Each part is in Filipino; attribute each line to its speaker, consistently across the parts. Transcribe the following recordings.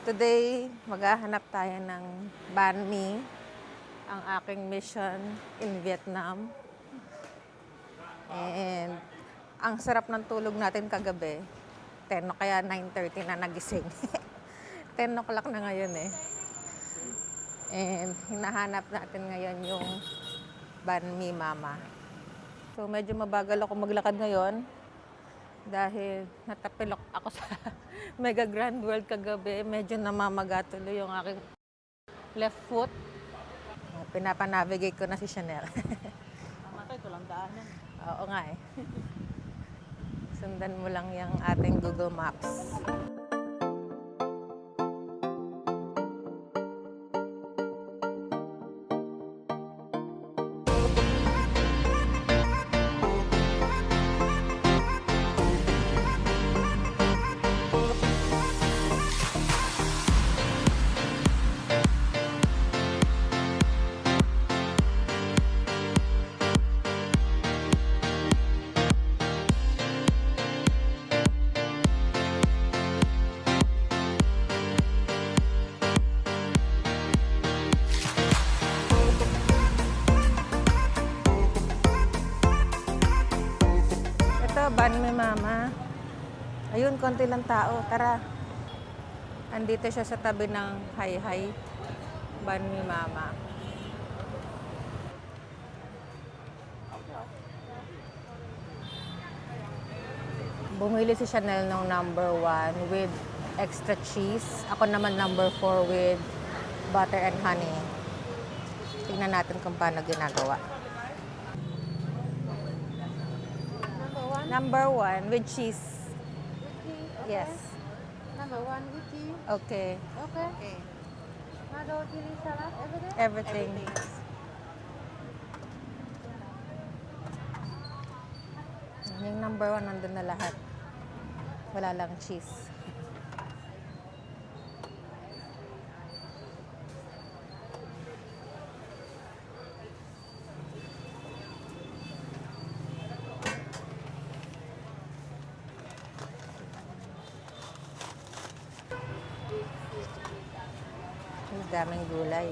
Speaker 1: Today, maghahanap tayo ng banh mi, ang aking mission in Vietnam. And ang sarap ng tulog natin kagabi. 10 o kaya 9:30 na nagising. 10 o'clock na ngayon eh. And hinahanap natin ngayon yung banh mi mama. So medyo mabagal ako maglakad ngayon dahil natapilok ako sa Mega Grand World kagabi. Medyo namamaga tuloy yung aking left foot. Pinapanavigate ko na si Chanel.
Speaker 2: Tama to, ito lang daanan.
Speaker 1: Oo nga eh. Sundan mo lang yung ating Google Maps. Banh mi mama. Ayun, konti lang tao. Tara. Andito siya sa tabi ng Hi-Hi. Banh mi mama. Bumili si Chanel ng number 1 with extra cheese. Ako naman number 4 with butter and honey. Tingnan natin kung paano ginagawa. Number 1 with cheese.
Speaker 3: With cheese? Okay.
Speaker 1: Yes.
Speaker 3: Number 1 with cheese?
Speaker 1: Okay.
Speaker 3: Okay. Mado chili salad, everything?
Speaker 1: Everything. Yung number 1 nandun na lahat. Wala lang cheese. Ang daming gulay.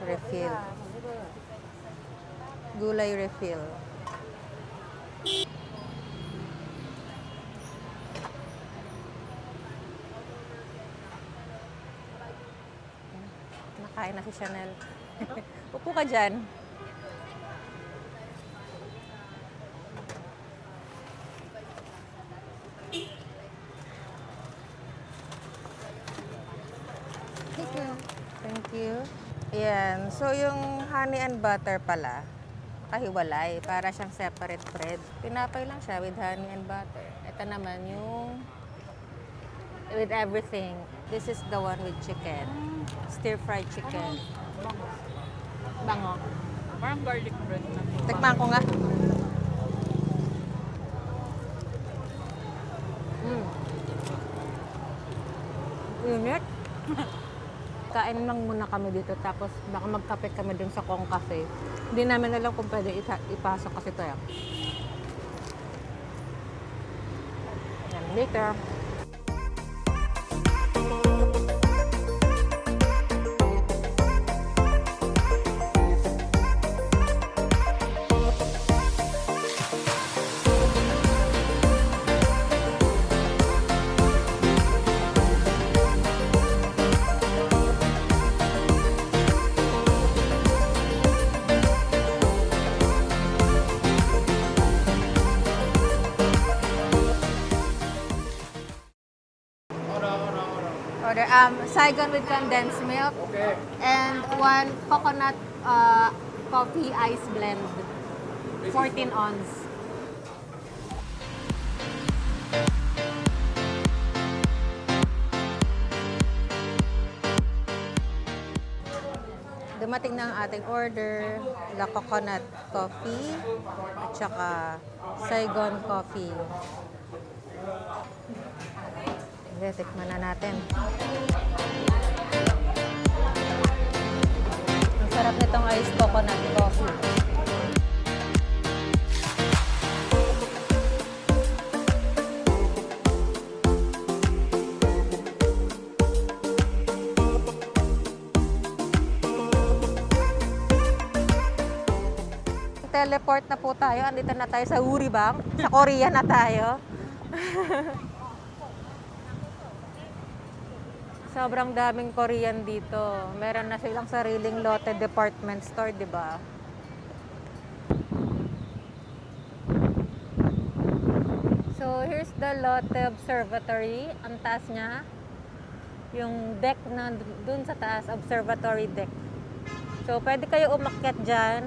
Speaker 1: Refill. Gulay refill. Nakain na si Chanel. Upo ka dyan. Thank you. Ayan. So, yung honey and butter pala, kahiwalay. Para siyang separate bread. Tinapay lang siya with honey and butter. Ito naman yung with everything. This is the one with chicken. Stir-fried chicken. Bango.
Speaker 2: Parang garlic bread na.
Speaker 1: Tikman ko nga. Init. Kain lang muna kami dito tapos baka magkape kami dun sa Kong Cafe. Hindi namin alam kung pwede ipasok kasi ito yan. Yan, later. Order Saigon with condensed milk.
Speaker 2: Okay.
Speaker 1: And 1 coconut coffee ice blend. 14 ounce. Dumating na ang ating order. La coconut coffee at saka Saigon coffee. Okay, tikman na natin. Ang sarap nitong iced coconut coffee. Nag-teleport na po tayo. Andito na tayo sa Uribang. Sa Korea na tayo. Sobrang daming Korean dito. Meron na silang sariling Lotte department store, di ba? So, here's the Lotte Observatory. Ang taas niya. Yung deck na dun sa taas, observatory deck. So, pwede kayo umakyat dyan.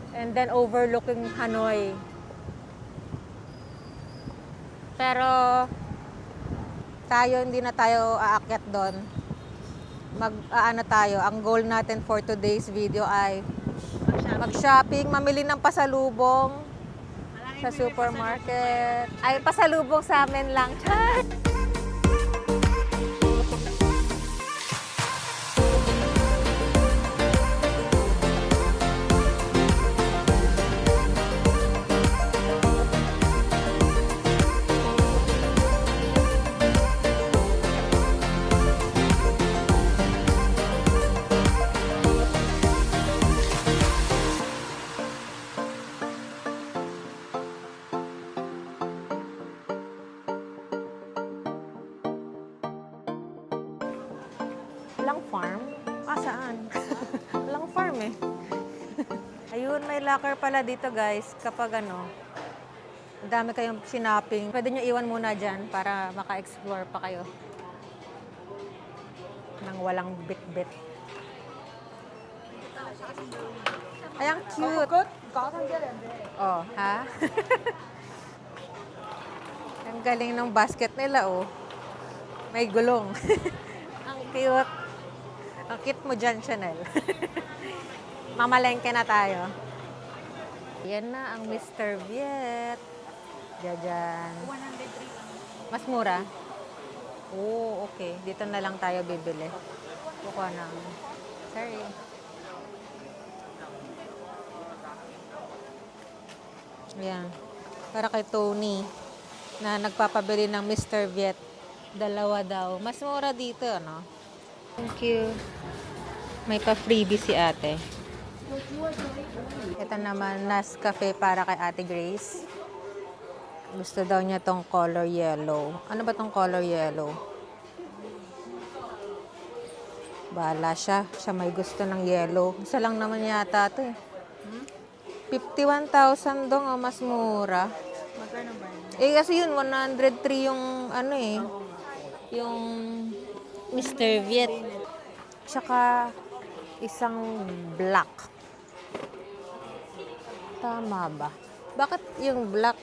Speaker 1: And then overlooking Hanoi. Pero, tayo, hindi na tayo aakyat doon. Ano tayo, ang goal natin for today's video ay mag-shopping, mamili ng pasalubong sa supermarket. Ay, pasalubong sa amin lang. Char! Walang farm? Saan? Walang farm eh. Ayun, may locker pala dito guys. Kapag ano, ang dami kayong sinapping. Pwede nyo iwan muna dyan para maka-explore pa kayo. Nang walang bit-bit. Ay, ang cute. Oh, ha? Ang galing ng basket nila, oh. May gulong. Ang cute. Ang cute mo dyan, Chanel. Mamalengke na tayo. Yan na ang Mr. Viet. Diyan.
Speaker 2: 103
Speaker 1: Mas mura? Oo, okay. Dito na lang tayo bibili. Kukuha ng... Sorry. Ayan. Para kay Tony na nagpapabili ng Mr. Viet. Dalawa daw. Mas mura dito, ano? Thank you. May pa-freebie si ate. Ito naman, Nescafe para kay Ate Grace. Gusto daw niya tong color yellow. Ano ba tong color yellow? Bahala siya. Siya may gusto ng yellow. Isa lang naman yata ito eh. 51,000 dong, oh, mas mura.
Speaker 2: Magkano ba yun?
Speaker 1: Eh kasi yun, 103 yung ano eh. Yung Mr. Viet. Tsaka isang black. Tama ba? Bakit yung black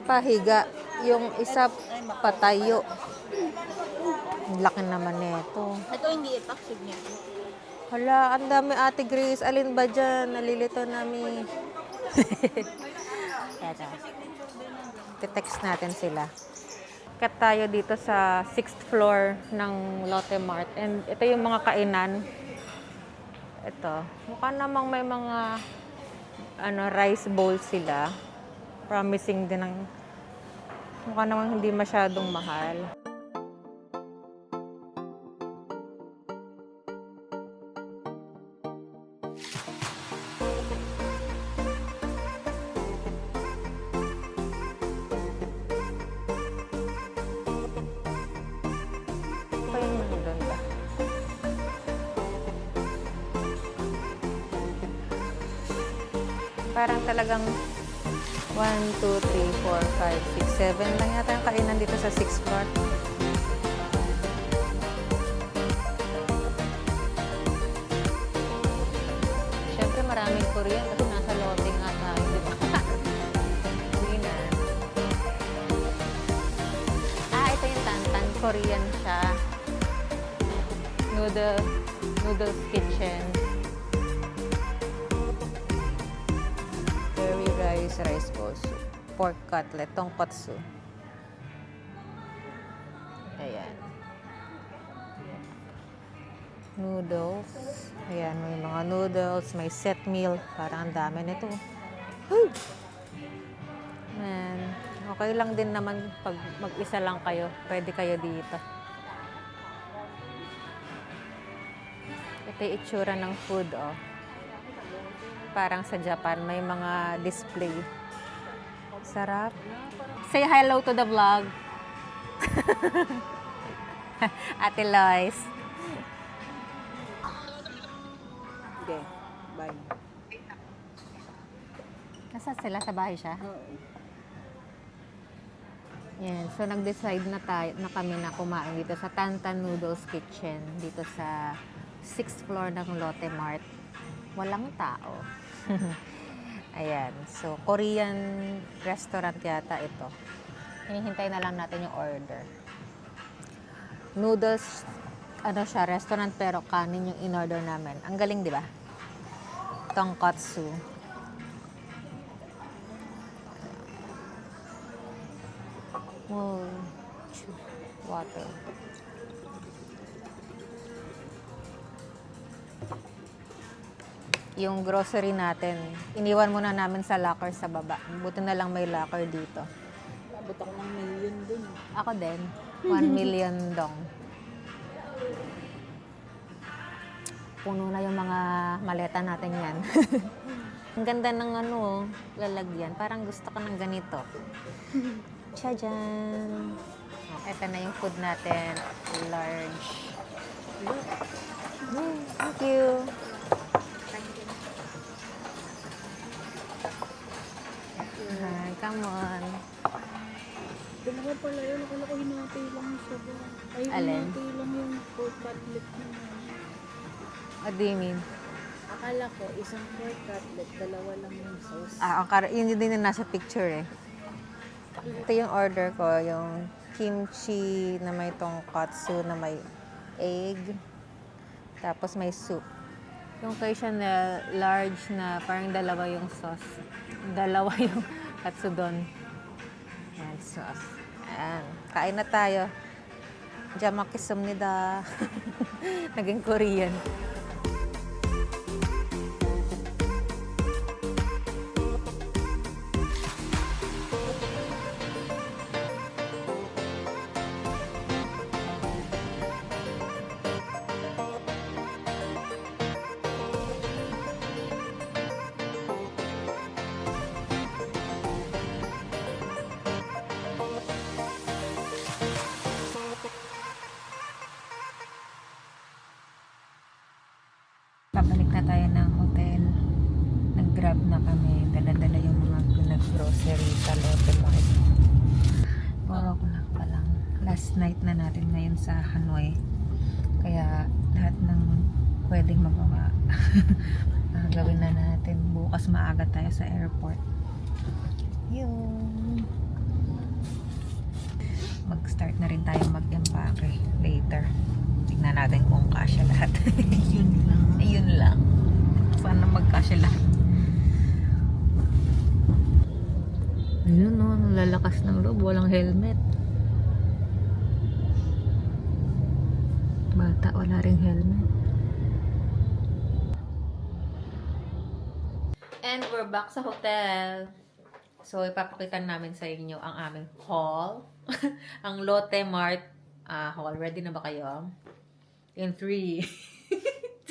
Speaker 1: pahiga? Yung isa patayo. Ang laki naman nito.
Speaker 2: Ito hindi ipaksig niya.
Speaker 1: Hala, ang dami Ate Grace. Alin ba dyan? Nalilito namin. Te-text natin sila. Kat tayo dito sa 6th floor ng Lotte Mart. And ito yung mga kainan. Ito. Mukha namang may mga rice bowl sila. Promising din ng... Mukha namang hindi masyadong mahal. Pa yung nandun ba? Parang talagang 1, 2, 3, 4, 5, 6, 7 lang yata yung kainan dito sa 6th floor. Siyempre maraming Korean kasi nasa Lotte nga tayo, di ba? Dinner. Ito yung Tantan. Korean siya. Noodles Kitchen. Curry rice bowl soup. Pork cutlet, tonkotsu. Ayan. Noodles. Ayan, may mga noodles, may set meal. Parang ang dami nito. Woo! Man, okay lang din naman pag mag-isa lang kayo. Pwede kayo dito. Ito yung itsura ng food, oh. parang sa Japan, may mga display. Sarap. Say hello to the vlog. Ate Lois.
Speaker 2: Okay, bye.
Speaker 1: Nasa sila? Sa bahay siya?
Speaker 2: Oo.
Speaker 1: Yan. So, nag-decide na kami na kumain dito sa Tantan Noodles Kitchen. Dito sa 6th floor ng Lotte Mart. Walang tao. Ayan. So, Korean restaurant yata ito. Hinihintay na lang natin yung order. Noodles, ano siya, restaurant pero kanin yung in-order namin. Ang galing, di ba? Tonkatsu. Oh, water. Yung grocery natin, iniwan muna namin sa locker sa baba. Buti na lang may locker dito.
Speaker 2: Abot ako ng million dun.
Speaker 1: Ako din, 1 million dong. Puno na yung mga maleta natin yan. Ang ganda ng ano, lalagyan. Parang gusto ko ng ganito. Tchajan! Ito na yung food natin. Large. Thank you. Hi, come on.
Speaker 2: Dalawa pala yun. Akala ko hinati lang yung soba. Ay,
Speaker 1: Alin?
Speaker 2: hinati lang yung pork cutlet niya.
Speaker 1: What do you mean?
Speaker 2: Akala ko, isang pork cutlet, dalawa lang yung sauce.
Speaker 1: Yun din yung nasa picture eh. Ito yung order ko, yung kimchi na may tonkatsu na may egg. Tapos may soup. Yung Cajun na large na parang dalawa yung sauce. Dalawa yung katsudon. Ayan, sauce. Ayan. Kain na tayo. Jamakisumnida. Naging Korean. Pabalik na tayo ng hotel. Nag-grab na kami. Dala-dala yung mga nag-grocery sa Lotte Mart. 4 o'clock pa lang. Last night na natin ngayon sa Hanoi. Kaya lahat ng pwedeng magawa gawin na natin. Bukas maaga tayo sa airport. Yun. Mag-start na rin tayo mag-empake later. Tignan natin kung kasya lahat.
Speaker 2: Yun lang.
Speaker 1: Ayun lang. Sana magkasya lahat. Ayun no, lalakas ng loob. Walang helmet. Bata, wala ring helmet. And we're back sa hotel. So, ipapakita namin sa inyo ang aming hall. Ang Lotte Mart hall. Ready na ba kayo? In 3,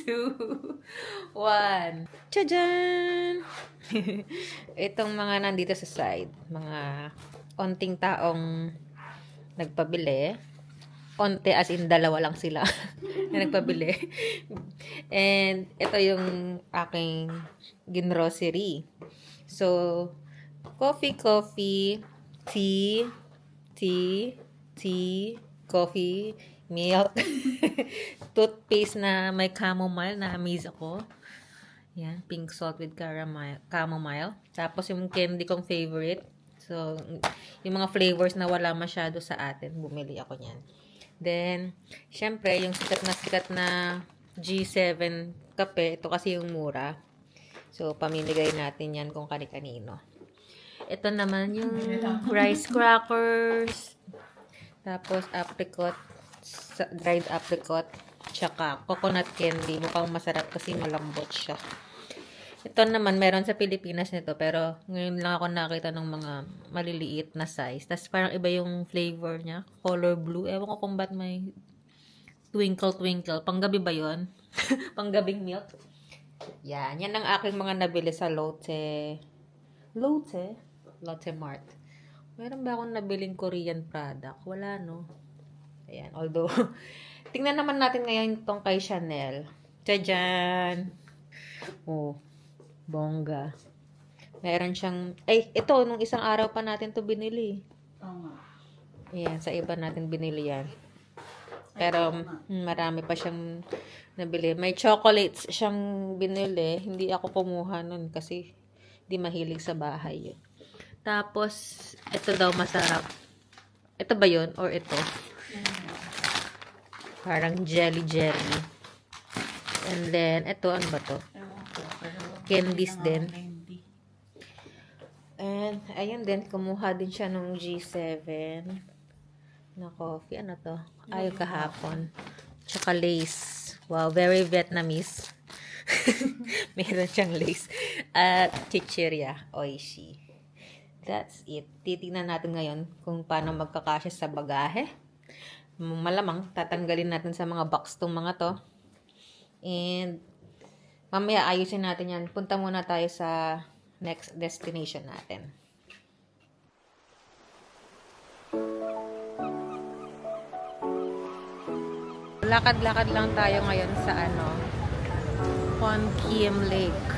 Speaker 1: 2, 1. Tchajan! Itong mga nandito sa side. Mga onting taong nagpabili. Onte as in dalawa lang sila na nagpabili. And ito yung aking ginrocery. So, coffee, tea, coffee, milk, toothpaste na may chamomile na amaze ako. Yan, pink salt with chamomile. Tapos yung candy kong favorite. So, yung mga flavors na wala masyado sa atin, bumili ako niyan. Then, syempre, yung sikat na G7 kape, ito kasi yung mura. So, pamimigay natin yan kung kani-kanino. Ito naman yung rice crackers. Tapos, apricot, dried apricot, tsaka coconut candy. Mukhang masarap kasi malambot siya. Ito naman, meron sa Pilipinas nito, pero ngayon lang ako nakita ng mga maliliit na size. Tapos parang iba yung flavor niya. Color blue. Ewan ko kung ba't may twinkle. Panggabi ba yun? Panggabing milk. Yan. Yan ang aking mga nabili sa Lotte. Lotte Mart. Meron ba akong nabiling Korean product? Wala, no? Ayan. Although, tingnan naman natin ngayon itong kay Chanel. Tadyan! Oh, bongga. Meron siyang, ito, nung isang araw pa natin to binili.
Speaker 2: Oo nga.
Speaker 1: Ayan, sa iba natin binili yan. Pero, marami pa siyang nabili. May chocolates siyang binili. Hindi ako kumuha nun kasi di mahilig sa bahay yun. Tapos, ito daw masarap. Ito ba yun? Or ito? Parang jelly. And then, ito, ano ba to?
Speaker 2: Ewan ko. Pero,
Speaker 1: Candies din.
Speaker 2: candy.
Speaker 1: And, ayun din, kumuha din siya nung G7 na coffee. Ano to? Ayaw kahapon. Tsaka lace. Wow, very Vietnamese. Meron siyang lace. At chichirya. Oishi. That's it. Titignan natin ngayon kung paano magkakasya sa bagahe. Malamang, tatanggalin natin sa mga box tong mga to. And, mamaya ayusin natin yan. Punta muna tayo sa next destination natin. Lakad-lakad lang tayo ngayon sa Kon Kiem Lake.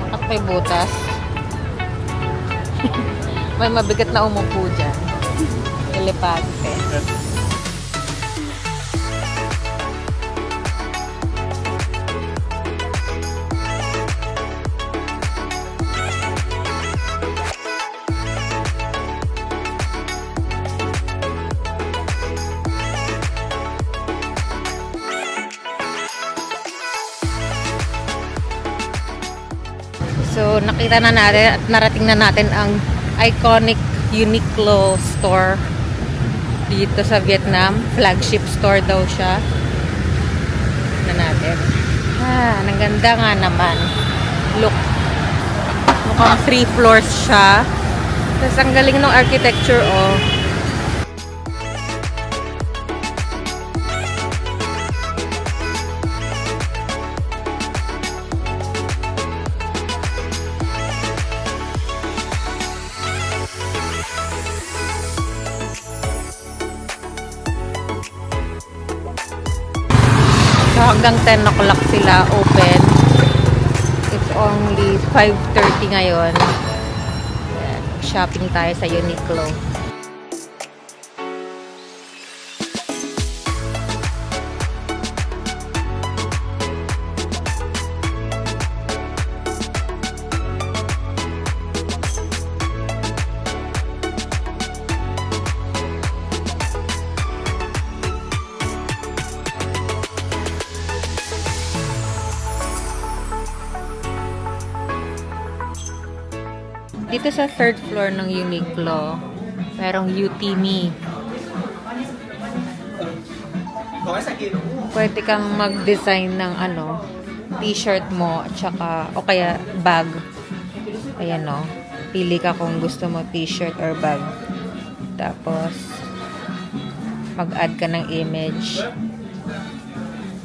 Speaker 1: At may butas. May mabigat na umupo dyan. Elepante. So, nakita na natin at narating na natin ang iconic Uniqlo store dito sa Vietnam. Flagship store daw siya. Na natin. Ang ganda nga naman. Look. Mukhang 3 floors siya. Tapos ang galing ng architecture, oh. So, hanggang 10 o'clock sila open. It's only 5:30 ngayon. Ayan, shopping tayo sa Uniqlo. Dito sa third floor ng Uniqlo, merong UTME. Pwede kang mag-design ng t-shirt mo at saka o kaya bag. Ayan o. Pili ka kung gusto mo t-shirt or bag. Tapos mag-add ka ng image.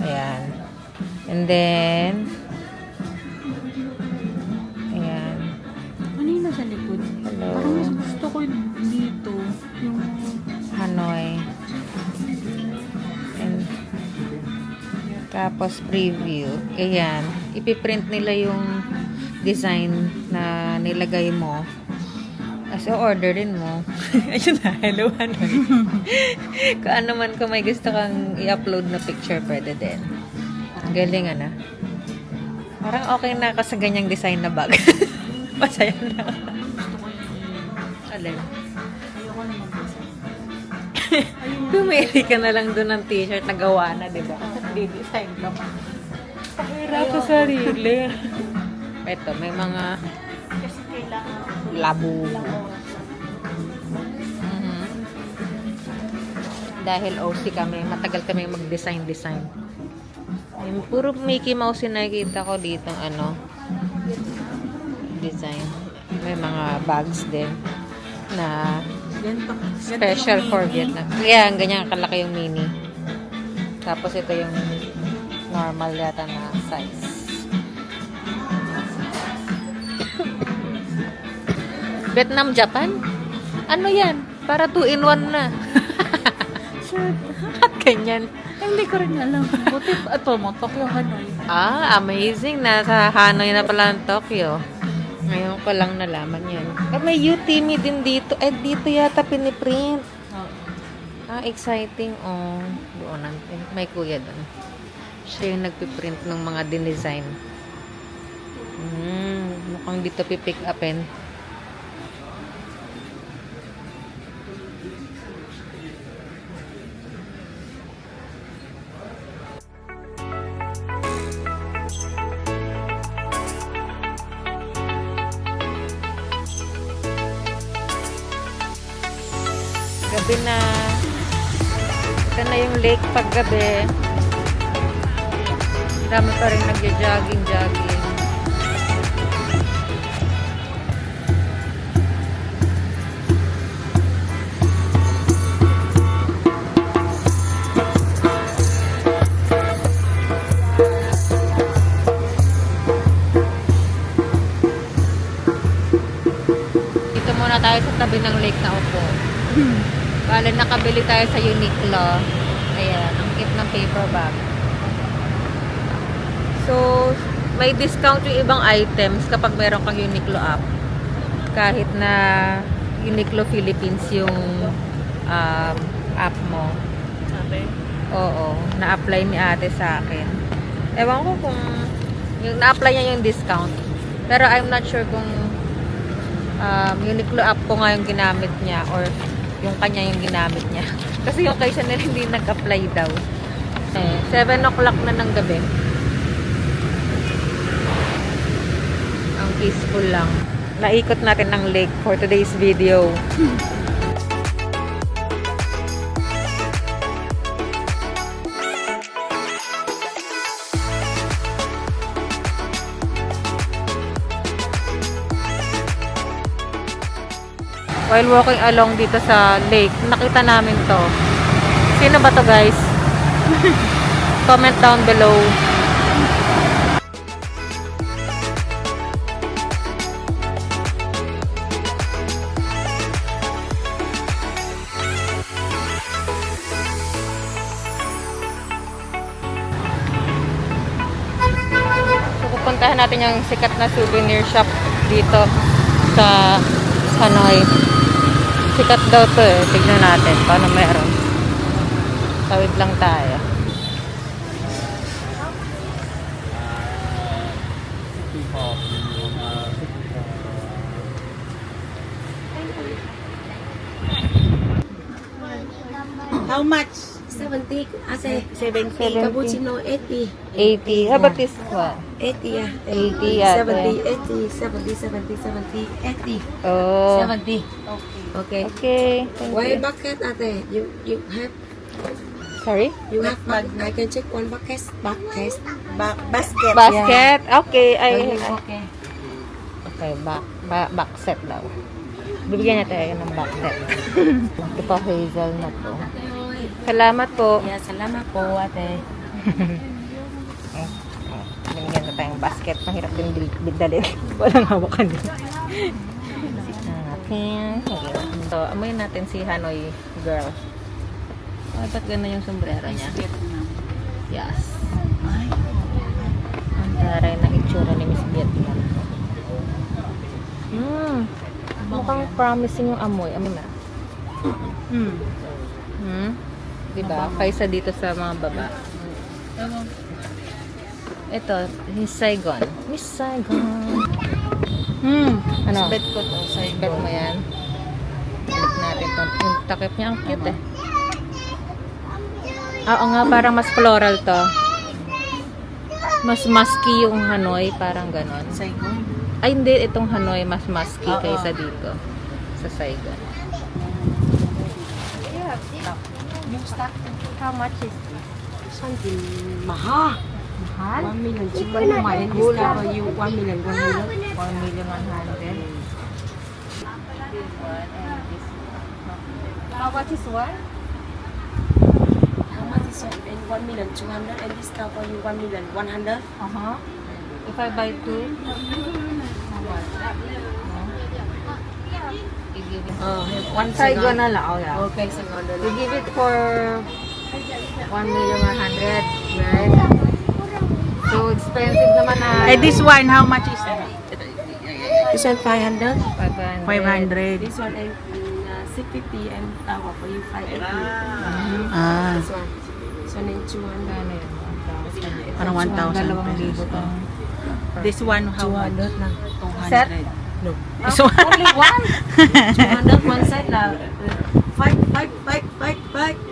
Speaker 1: Ayan. And then
Speaker 2: Sa likod.
Speaker 1: hello.
Speaker 2: Parang mas gusto ko dito. Yung
Speaker 1: Hanoi. And, tapos preview. Ayan. Ipiprint nila yung design na nilagay mo. So, orderin mo. Ayun na. Hello, Hanoi. Kung ano man, kung may gusto kang i-upload na picture, pwede din. Galing, Parang okay na ako sa ganyang design na bag. Masaya na.
Speaker 2: Gusto ko yung
Speaker 1: Alin?
Speaker 2: ayoko na mag-design.
Speaker 1: Pumili ka na lang doon ng t-shirt na gawa na, di ba? Di-design ka pa. Pahirap sa sarili. Ito, may mga
Speaker 2: Kasi kailangan
Speaker 1: labo.
Speaker 2: ilang oras.
Speaker 1: Mhm. Dahil OC kami, matagal kami mag-design. Yung puro Mickey Mouse yung nakikita ko dito, design. May mga bags din na special for Vietnam. Kaya, ganyan kalaki yung mini. Tapos ito yung normal yata na size. Vietnam, Japan? Ano yan? Para 2-in-1 na. Ganyan.
Speaker 2: Hindi ko rin alam. Buti ito mo, Tokyo Hanoi.
Speaker 1: Ah, amazing. Nasa Hanoi na pala ng Tokyo. Ngayon ko lang nalaman yan. At may UTME din dito. Dito yata piniprint. Ah, exciting. Oh, doon natin. May kuya doon. Siya yung nagpiprint ng mga dinesign. Mukhang dito pipick upin. Gabi na. Ito na yung lake paggabi. Dami pa rin nagja-jogging. Dito muna tayo sa tabi ng lake na upo. Bale, nakabili tayo sa Uniqlo. Ayan, ang cute ng paper bag. So, may discount yung ibang items kapag meron kang Uniqlo app. Kahit na Uniqlo Philippines yung app mo.
Speaker 2: Sabi?
Speaker 1: Oo, na-apply ni ate sa akin. Ewan ko kung yung na-apply niya yung discount. Pero I'm not sure kung Uniqlo app ko nga yung ginamit niya or yung kanya yung ginamit niya. Kasi yung kay Chanel hindi nag-apply daw. 7 o'clock na ng gabi. Ang peaceful lang. Naikot natin ng lake for today's video. While walking along dito sa lake, nakita namin to. Sino ba to, guys? Comment down below. So, pupuntahan natin yung sikat na souvenir shop dito sa Hanoi. Sikat daw to eh. Tignan natin paano meron. Tawid lang tayo.
Speaker 2: How much?
Speaker 4: 70, ase
Speaker 2: 70.
Speaker 1: 70.
Speaker 4: cappuccino 80,
Speaker 1: 80. How about this one?
Speaker 4: 80 yeah.
Speaker 1: 80 ate.
Speaker 4: 70, 80, 70, 70, 70, 80,
Speaker 1: Oh.
Speaker 4: 70. Okay.
Speaker 1: Okay. Thank
Speaker 4: Why
Speaker 1: you.
Speaker 4: bucket ate? You have
Speaker 1: Sorry?
Speaker 4: I can check one bucket.
Speaker 2: Basket.
Speaker 1: Basket? Okay.
Speaker 4: Okay.
Speaker 1: Okay, back set daw. Bibigyan natin tayo ng back set. Ito pa hazel na to. Salamat po.
Speaker 4: Yeah, salamat po ate.
Speaker 1: Binigyan na tayong basket. Mahirap din bigdalin. Walang hawakan din. So, amoyin natin si Hanoi girl. Ay, ba't gano'n yung sombrero niya? Yes.
Speaker 2: Ay.
Speaker 1: Ang taray ng itsura ni Miss Vietnam. Mukhang promising yung amoy. Amoy na. Diba? Kaysa dito sa mga baba. Ito, Miss Saigon. Miss Saigon. Ano?
Speaker 2: Bet ko to sa
Speaker 1: Bet mo yan. Balik natin to. Yung takip niya, ang cute eh. Oo nga, parang mas floral to. Mas musky yung Hanoi, parang ganon.
Speaker 2: Saigon.
Speaker 1: Ay, hindi. Itong Hanoi, mas musky
Speaker 2: Oo.
Speaker 1: kaysa dito. Sa Saigon.
Speaker 3: Yung stock, how much is this?
Speaker 4: Something mahal.
Speaker 1: Mahal?
Speaker 4: 1 million. Check one more. And this cover you 1 million. 1 million.
Speaker 1: 1,100,000.
Speaker 3: How much is one?
Speaker 4: How much is it? And 1 million 200. And this cover you 1 million 100.
Speaker 1: Uh-huh. If I buy two, how much? You give it.
Speaker 4: One
Speaker 1: Saigon na lang. Oh, yeah.
Speaker 4: Okay, second.
Speaker 1: You give it for 1,100,000, right? So expensive naman na.
Speaker 2: Eh, this one, how much is it?
Speaker 4: This one 500.
Speaker 1: 500.
Speaker 4: This one and 650 and tower for you 580.
Speaker 2: Ah,
Speaker 4: This one. This one and 200.
Speaker 1: Ano yun? 1,000.
Speaker 2: parang 1,000
Speaker 1: 2,000
Speaker 2: pesos.
Speaker 1: to.
Speaker 2: This one, how much?
Speaker 4: 200 na.
Speaker 2: 200.
Speaker 4: No.
Speaker 2: This one.
Speaker 1: Only one?
Speaker 4: 200 one side na. Fight.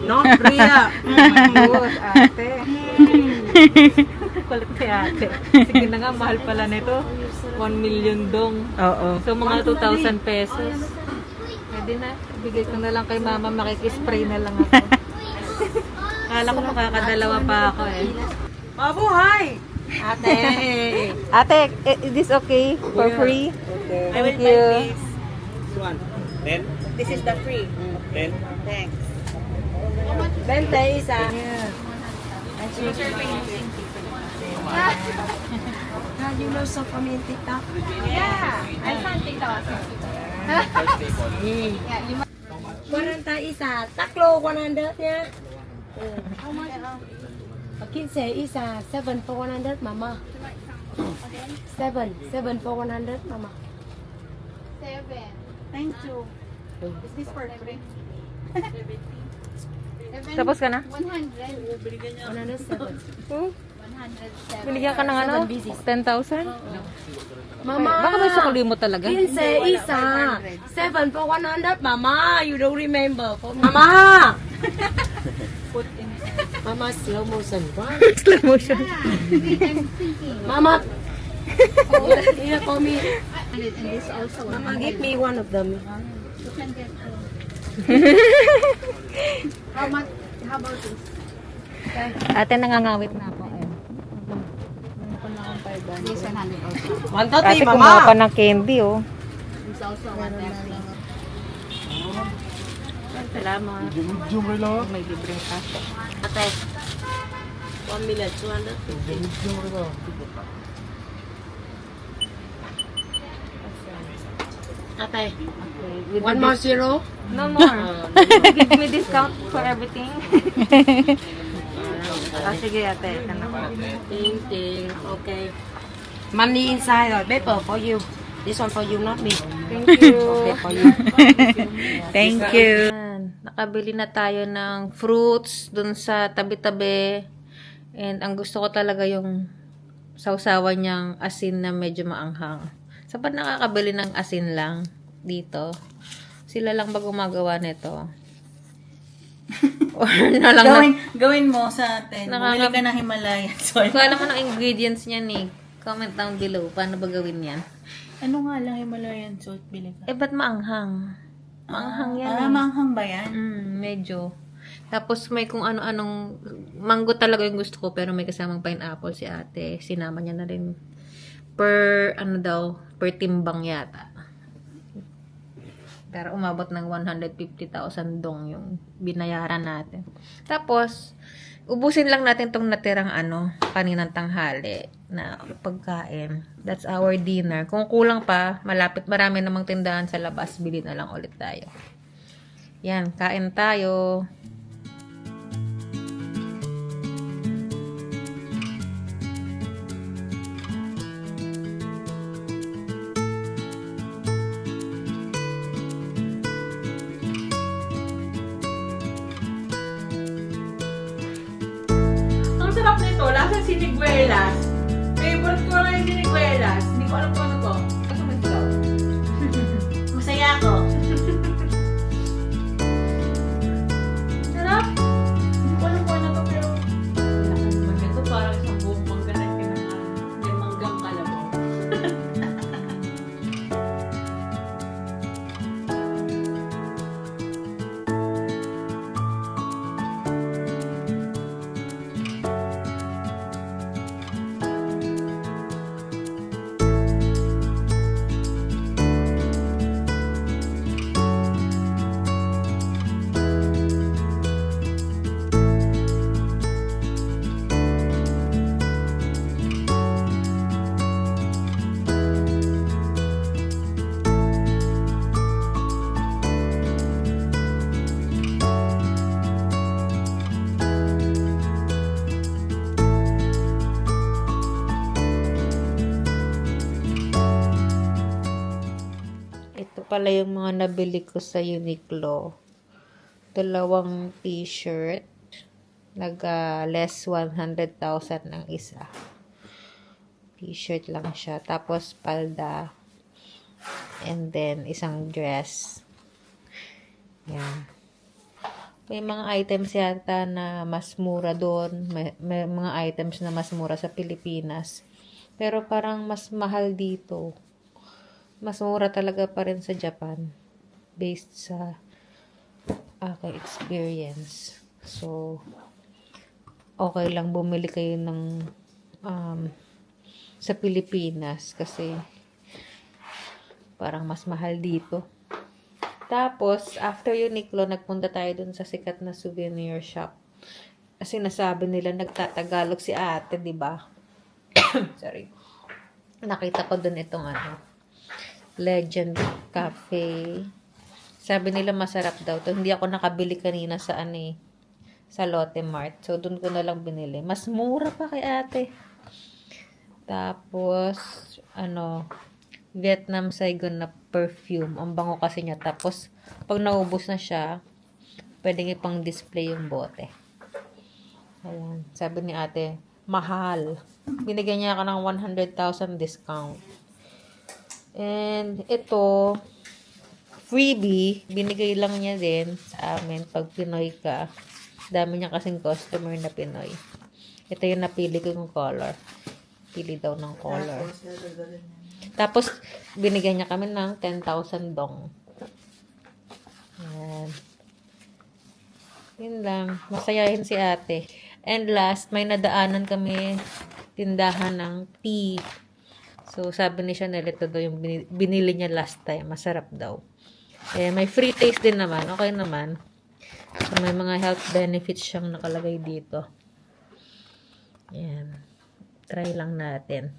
Speaker 4: Not Priya.
Speaker 1: Good, ate. Kulit kay ate. Sige na nga, mahal pala nito. 1 million dong.
Speaker 2: Oo.
Speaker 1: So, mga 2,000 pesos. Pwede na. Bigay ko na lang kay mama. Makikispray na lang ako. Kala ko makakadalawa pa ako eh.
Speaker 2: Mabuhay!
Speaker 4: Ate.
Speaker 1: Ate, is this okay? For free?
Speaker 2: I will
Speaker 1: Thank
Speaker 2: buy
Speaker 1: you.
Speaker 2: this.
Speaker 5: This one. 10?
Speaker 2: This is the free.
Speaker 5: 10?
Speaker 2: Thanks.
Speaker 4: 20 isa. You know some from in TikTok?
Speaker 3: Yeah, I found TikTok.
Speaker 4: 40 isa. Taklo 100 niya. Kinse isa 7 for 100 mama. 7 for 100 mama.
Speaker 3: 7.
Speaker 2: Thank you. Is this for free?
Speaker 1: Tapos ka na?
Speaker 3: 100.
Speaker 4: 107.
Speaker 3: 107.
Speaker 1: Binigyan ka ng ano? 10,000?
Speaker 4: Mama.
Speaker 1: Baka may sukli mo talaga.
Speaker 4: Kinse isa 7 for 100 mama. You don't remember for mama. Mama slow motion.
Speaker 1: Slow motion.
Speaker 3: I'm thinking.
Speaker 4: Mama. Here for me.
Speaker 3: And this also.
Speaker 4: Mama give me one of them.
Speaker 3: You can get how much? How about this?
Speaker 1: Ate, nangangawit na ako.
Speaker 3: This 100 also.
Speaker 4: 130
Speaker 1: Ate, kumuha pa ng candy, oh.
Speaker 3: This also 130.
Speaker 1: Salamat. May libreng kaso.
Speaker 4: Ate. 1 million 200. Ate.
Speaker 1: With
Speaker 4: One more zero.
Speaker 1: No more. Give me discount for everything. Sige, ate. Ito na po.
Speaker 4: Ting. Okay. Money inside or paper for you. This one for you, not me.
Speaker 1: Thank you.
Speaker 4: Okay for you.
Speaker 2: Thank you.
Speaker 1: Ayan, nakabili na tayo ng fruits dun sa tabi-tabi. And ang gusto ko talaga yung sausawan niyang asin na medyo maanghang. Sapat nakakabili ng asin lang dito. Sila lang ba gumagawa nito? Or na lang
Speaker 2: Gawin mo sa atin. Bumili
Speaker 1: Nakaka-
Speaker 2: ka ng Himalayan salt.
Speaker 1: Kung alam mo ng ingredients niyan eh. Comment down below. Paano ba gawin yan?
Speaker 2: Ano nga lang Himalayan salt bili ka?
Speaker 1: Eh, ba't maanghang? Maanghang yan eh.
Speaker 2: Manghang ba yan?
Speaker 1: Medyo. Tapos may kung ano-anong mango talaga yung gusto ko pero may kasamang pineapple si ate. Sinama niya na rin per per timbang yata. Pero umabot ng 150,000 dong yung binayaran natin. Tapos ubusin lang natin tong natirang kaninang tanghali na pagkain. That's our dinner. Kung kulang pa, marami namang tindahan sa labas, bili na lang ulit tayo. Yan, kain tayo.
Speaker 2: Ang sarap nito. Lasang siniguelas. Favorite ko lang yung sinigwelas. Hindi ko alam kung ano to.
Speaker 1: Gusto mo ito?
Speaker 2: Masaya ako. Sarap! Hindi ko alam kung ano to pero laki naman nito. Parang isang buong mangga na pinangalan. May manggang kalabaw.
Speaker 1: Ito pala yung mga nabili ko sa Uniqlo. Dalawang t-shirt. Less 100,000 ng isa. T-shirt lang siya. Tapos palda. And then isang dress. Yan. May mga items yata na mas mura doon. May mga items na mas mura sa Pilipinas. Pero parang mas mahal dito. Mas mura talaga pa rin sa Japan. Based sa aking experience. So, okay lang bumili kayo ng sa Pilipinas. Kasi parang mas mahal dito. Tapos, after Uniqlo, nagpunta tayo dun sa sikat na souvenir shop. Kasi nasabi nila nagtatagalog si ate, di ba? Sorry. Nakita ko dun itong Legend Cafe. Sabi nila masarap daw to. Hindi ako nakabili kanina sa sa Lotte Mart. So, dun ko na lang binili. Mas mura pa kay ate. Tapos, Vietnam Saigon na perfume. Ang bango kasi niya. Tapos, pag naubos na siya, pwedeng ipang display yung bote. Ayan. Sabi ni ate, mahal. Binigyan niya ako ng 100,000 discount. And ito, freebie, binigay lang niya din sa amin pag Pinoy ka. Dami niya kasing customer na Pinoy. Ito yung napili ko yung color. Pili daw ng color. Tapos, binigyan niya kami ng 10,000 dong. Ayan. Yun lang. Masayahin si ate. And last, may nadaanan kami tindahan ng tea. So, sabi ni Chanel, ito daw yung binili niya last time. Masarap daw. Eh, may free taste din naman. Okay naman. So, may mga health benefits siyang nakalagay dito. Ayan. Try lang natin.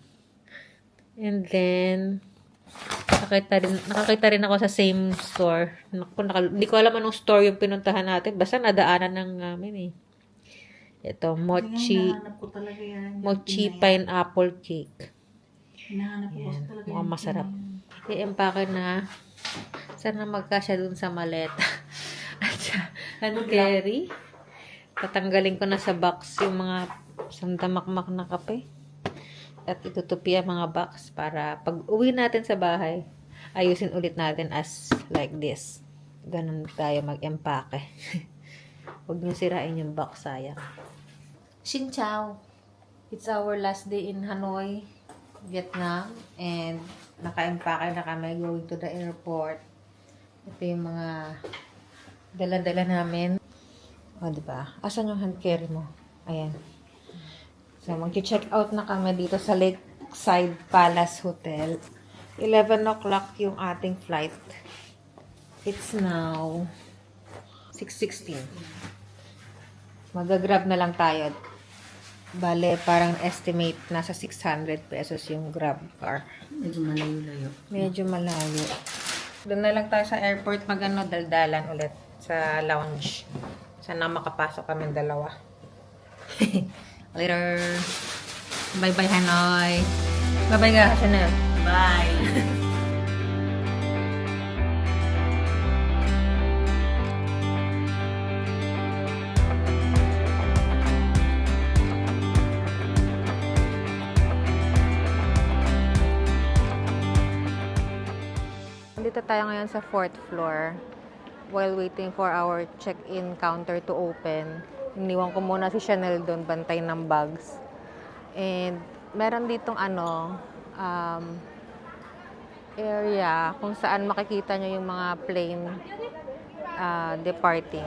Speaker 1: And then, nakakita rin ako sa same store. Hindi ko alam anong store yung pinuntahan natin. Basta nadaanan ng namin eh. Ito, mochi pineapple cake. Yan, mukhang masarap. I-empake na. Sana magkasya dun sa maleta. At hand carry. Tatanggalin ko na sa box yung mga sandamakmak na kape. At itutupi ang mga box para pag uwi natin sa bahay, ayusin ulit natin as like this. Ganun tayo mag-empake. Huwag nyo sirain yung box, sayang. Xin chào! It's our last day in Hanoi, Vietnam. And naka-empake na kami going to the airport. Ito yung mga dala-dala namin. O, diba? Asan yung hand carry mo? Ayan. So, mag-check out na kami dito sa Lakeside Palace Hotel. 11 o'clock yung ating flight. It's now 6:16. Mag-grab na lang tayo. Bale, parang estimate nasa 600 pesos yung grab car.
Speaker 4: Medyo malayo-layo.
Speaker 1: Medyo malayo. Doon na lang tayo sa airport daldalan ulit sa lounge. Sana makapasok kami dalawa. Later. Bye-bye, Hanoi. Bye-bye, Chanel.
Speaker 2: Bye!
Speaker 1: Nandito tayo ngayon sa 4th floor. While waiting for our check-in counter to open, iniwan ko muna si Chanel doon, bantay ng bags. And meron ditong area kung saan makikita nyo yung mga plane departing.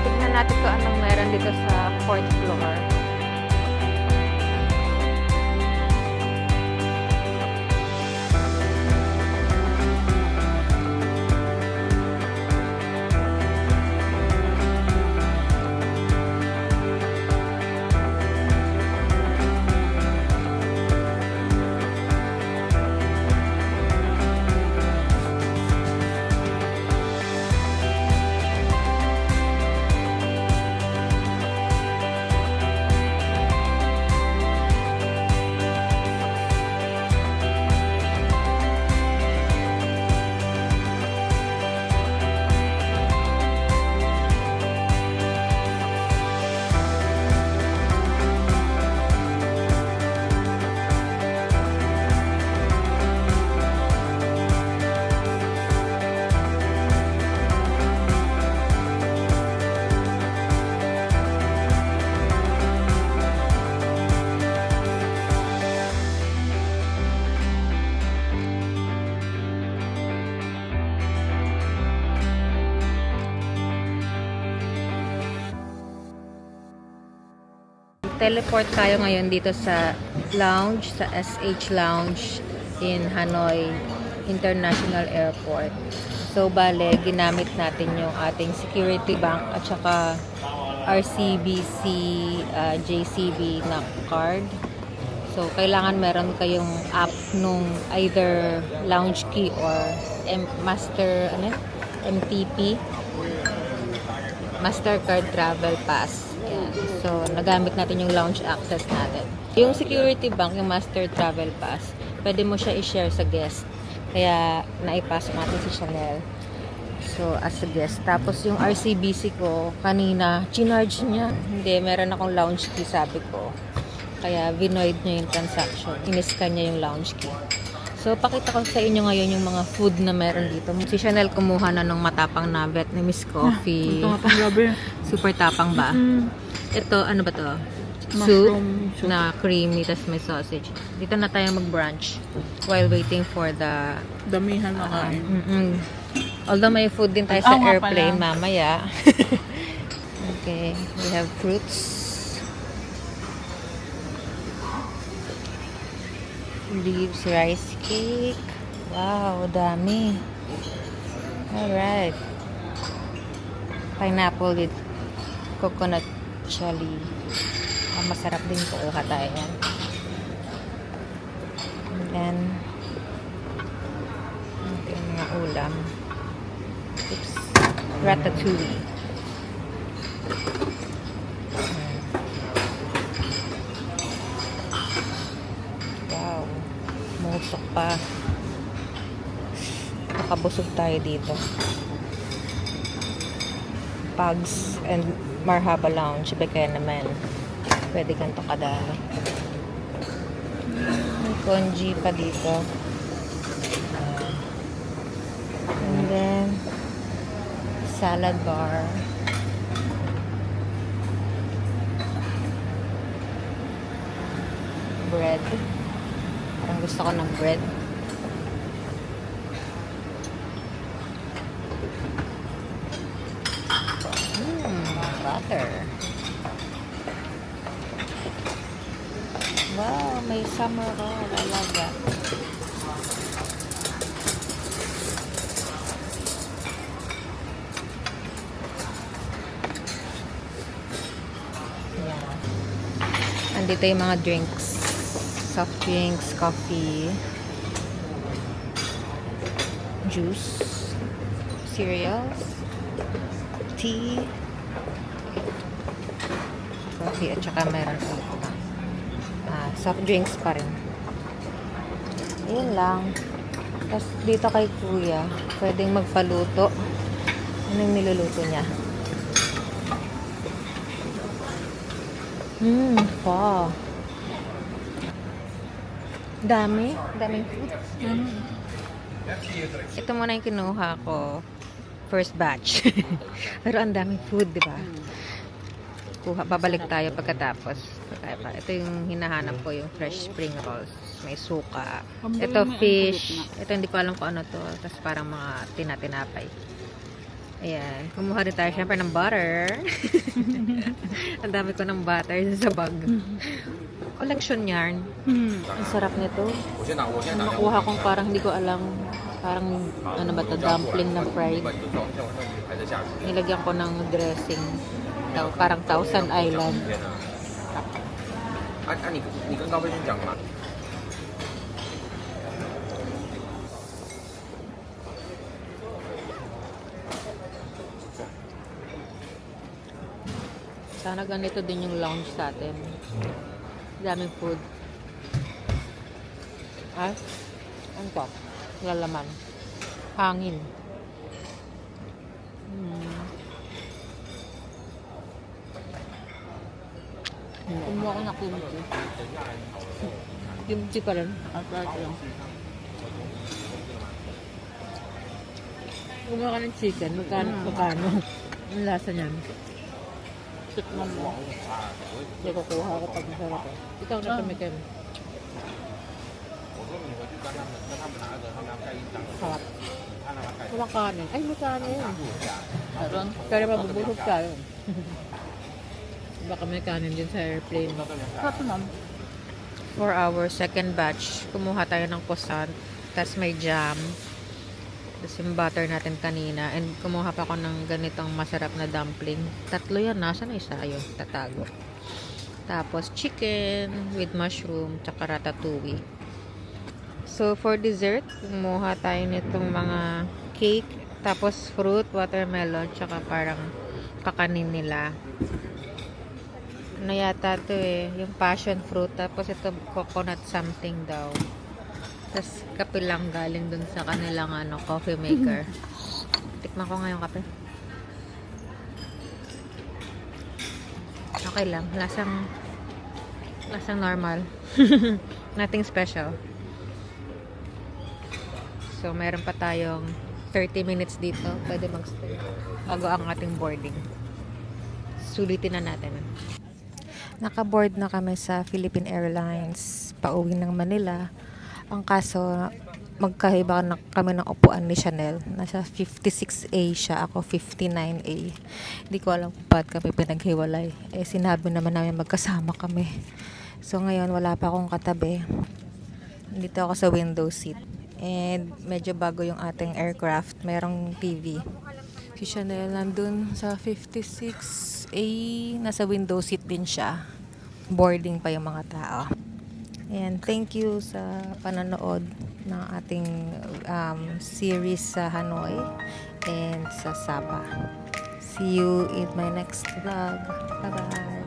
Speaker 1: Tignan natin kung anong meron dito sa 4th floor. Teleport tayo ngayon dito sa lounge, sa SH Lounge in Hanoi International Airport. So, bale, ginamit natin yung ating security bank at saka RCBC, JCB na card. So, kailangan meron kayong app nung either lounge key or MTP, Mastercard Travel Pass. Yan. So, nagamit natin yung lounge access natin. Yung security bank, yung Master Travel Pass, pwede mo siya i-share sa guest. Kaya, naipasok natin si Chanel. So, as a guest. Tapos, yung RCBC ko, kanina, chinarge niya. Hindi, meron akong lounge key, sabi ko. Kaya, vinoid niya yung transaction. Iniscan niya yung lounge key. So, pakita ko sa inyo ngayon yung mga food na meron dito. Si Chanel kumuha na ng matapang na Vietnamese coffee.
Speaker 2: Tapang grabe.
Speaker 1: Super tapang ba? Ito, ano ba to?
Speaker 2: Mushroom
Speaker 1: Soup na creamy, tas may sausage. Dito na tayo mag-brunch while waiting for the...
Speaker 2: Damihan na kain.
Speaker 1: Although may food din tayo sa
Speaker 2: nga
Speaker 1: airplane
Speaker 2: pala.
Speaker 1: mamaya. Okay, we have fruits. Leaves rice cake. Wow, dami. Alright. Pineapple with coconut chili. Masarap din po. Katayan yan. And then, ito yung mga ulam. Oops. Ratatouille. Wow. Musok pa. Nakabusog tayo dito. Pugs and Marhaba Lounge. Iba kaya naman. Pwede ganito kadami. May congee pa dito. And then, salad bar. Bread. Parang gusto ko ng bread. Butter. Wow, may summer roll. I love that. Yeah. Andito yung mga drinks. Soft drinks, coffee, juice, cereals, tea, coffee, at saka meron soft drinks pa rin. Yun lang. Tapos dito kay kuya, pwedeng magpaluto. Anong niluluto niya? Wow. Daming food. Ito muna yung kinuha ko. First batch. Pero ang daming food, di ba? Babalik tayo pagkatapos. Ito yung hinahanap ko, yung fresh spring rolls. May suka. Ito fish. Ito hindi ko alam kung ano to. Tapos parang mga tinatinapay. Ayan. Kumuha rin tayo syempre ng butter. Ang dami ko ng butter sa bag. Collection yarn. Ang sarap nito. Ang nakuha kong parang hindi ko alam. Parang ano ba ito? Dumpling na fried. Nilagyan ko ng dressing. Parang Thousand Island.
Speaker 5: 你跟高飞君讲嘛。
Speaker 1: Sana ganito din yung lounge sa atin. Daming food. Ay, ano pa? Lalaman. Hangin. Kumuha ko na kimchi. Kimchi pa rin. Kumuha ka ng chicken. Magkano? Ang lasa niyan. Tikman mo. Hindi ko kuha ko pag masarap eh. Ikaw na kami kayo. Sarap. Walang kanin. Ay, may kanin. Meron. Kaya mabubusog tayo. Baka may kanin din sa airplane.
Speaker 2: Sarap naman.
Speaker 1: For our second batch, kumuha tayo ng croissant. Tapos may jam. Tapos yung butter natin kanina. And kumuha pa ako ng ganitong masarap na dumpling. Tatlo yan. Nasaan na isa? Ayun, tatago. Tapos chicken with mushroom. Tsaka ratatouille. So for dessert, kumuha tayo nitong mga cake. Tapos fruit, watermelon. Tsaka parang kakanin nila. Ano yata to eh. Yung passion fruit. Tapos ito coconut something daw. Tapos kape lang galing dun sa kanilang coffee maker. Tikman ko nga yung kape. Okay lang. Lasang normal. Nothing special. So, meron pa tayong 30 minutes dito. Pwede mag-stay. Bago ang ating boarding. Sulitin na natin. Naka-board na kami sa Philippine Airlines. Pauwi ng Manila. Ang kaso, magkaiba na kami ng upuan ni Chanel. Nasa 56A siya, ako 59A. Hindi ko alam kung ba't kami pinaghiwalay. Eh, sinabi naman namin magkasama kami. So, ngayon, wala pa akong katabi. Dito ako sa window seat. And, medyo bago yung ating aircraft. Merong TV. Si Chanel nandun sa 56A. Nasa window seat din siya. Boarding pa yung mga tao. And thank you sa panonood ng ating series sa Hanoi and sa Sabah. See you in my next vlog. Bye-bye!